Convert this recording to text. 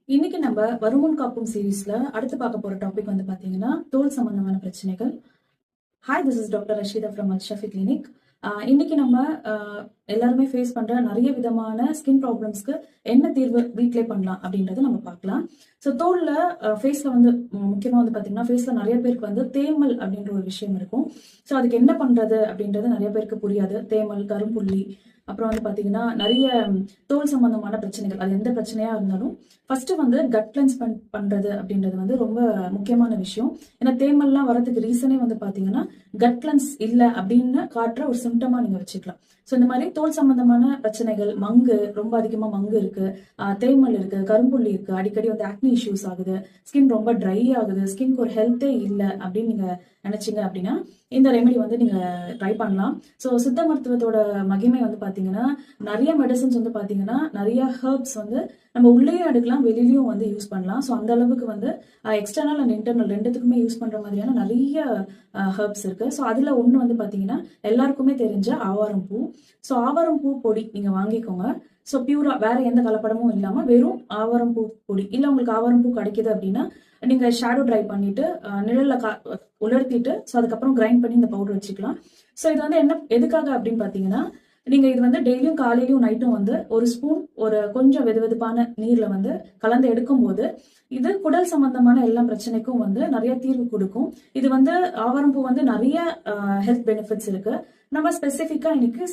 இன்னைக்கு நம்ம வருமுன் காக்கும் சீரீஸ்ல அடுத்து பார்க்க போற டாபிக் வந்து பாத்தீங்கன்னா தோல் சம்பந்தமான பிரச்சனைகள். Hi, this is doctor Rasheeda from Al Shifa clinic. இன்னைக்கு நம்ம எல்லாருமே ஃபேஸ் பண்ற நிறைய விதமான ஸ்கின் ப்ராப்ளம்ஸ்க்கு என்ன தீர்வு வீட்டிலே பண்ணலாம் அப்படின்றத நம்ம பார்க்கலாம். ஸோ தோல்ல ஃபேஸ்ல வந்து முக்கியமா வந்து பாத்தீங்கன்னா ஃபேஸ்ல நிறைய பேருக்கு வந்து தேமல் அப்படின்ற ஒரு விஷயம் இருக்கும். ஸோ அதுக்கு என்ன பண்றது அப்படின்றது நிறைய பேருக்கு புரியாது. தேமல், கரும்புள்ளி, அப்புறம் வந்து பாத்தீங்கன்னா நிறைய தோல் சம்பந்தமான பிரச்சனைகள், அது எந்த பிரச்சனையா இருந்தாலும் ஃபர்ஸ்ட் வந்து கட் கிளென்ஸ் பண்றது அப்படின்றது வந்து ரொம்ப முக்கியமான விஷயம். ஏன்னா தேமல்லாம் வரதுக்கு ரீசனே வந்து பாத்தீங்கன்னா கட் கிளென்ஸ் இல்லை அப்படின்னு காட்டுற ஒரு சிம்டமா நீங்க வச்சுக்கலாம். ஸோ இந்த மாதிரி தோல் சம்பந்தமான பிரச்சனைகள், மங்கு ரொம்ப அதிகமா மங்கு இருக்கு, தேமல் இருக்கு, கரும்புள்ளி இருக்கு, அடிக்கடி வந்து ஆக்னி இஷ்யூஸ் ஆகுது, ஸ்கின் ரொம்ப ட்ரை ஆகுது, ஸ்கின்க்கு ஒரு ஹெல்த்தே இல்லை அப்படின்னு நீங்க நினைச்சீங்க அப்படின்னா இந்த ரெமெடி வந்து நீங்க ட்ரை பண்ணலாம். ஸோ சித்த மருத்துவத்தோட மகிமை வந்து பாத்தீங்கன்னா நிறைய மெடிசன்ஸ் வந்து பாத்தீங்கன்னா நிறைய ஹெர்ப்ஸ் வந்து நம்ம உள்ளேயும் எடுக்கலாம், வெளியிலயும் வந்து யூஸ் பண்ணலாம். ஸோ அந்த அளவுக்கு வந்து எக்ஸ்டர்னல் அண்ட் இன்டர்னல் ரெண்டுத்துக்குமே யூஸ் பண்ற மாதிரியான நிறைய ஹெர்ப்ஸ் இருக்கு. ஸோ அதுல ஒண்ணு வந்து பாத்தீங்கன்னா எல்லாருக்குமே தெரிஞ்ச ஆவாரம் பூ. ஸோ ஆவாரம் பூ பொடி நீங்க வாங்கிக்கோங்க. ஸோ பியூரா வேற எந்த கலப்படமும் இல்லாம வெறும் ஆவாரம் பூ பொடி. இல்ல உங்களுக்கு ஆவாரம் பூ கிடைக்குது அப்படின்னா நீங்க ஷேடோ ட்ரை பண்ணிட்டு நிழல்ல உலர்த்திட்டு ஸோ அதுக்கப்புறம் கிரைண்ட் பண்ணி இந்த பவுடர் வச்சுக்கலாம். ஸோ இது வந்து என்ன எதுக்காக அப்படின்னு பாத்தீங்கன்னா நீங்க இது வந்து டெய்லியும் காலையிலயும் நைட்டும் வந்து ஒரு ஸ்பூன் ஒரு கொஞ்சம் வெதுவெதுப்பான நீர்ல வந்து கலந்து எடுக்கும் போது இது குடல் சம்பந்தமான எல்லா பிரச்சனைக்கும் வந்து நிறைய தீர்வு கொடுக்கும். இது வந்து ஆவாரம் பூ வந்து நிறைய ஹெல்த் பெனிஃபிட்ஸ் இருக்கு. நம்ம ஸ்பெசிஃபிக்கா இன்னைக்கு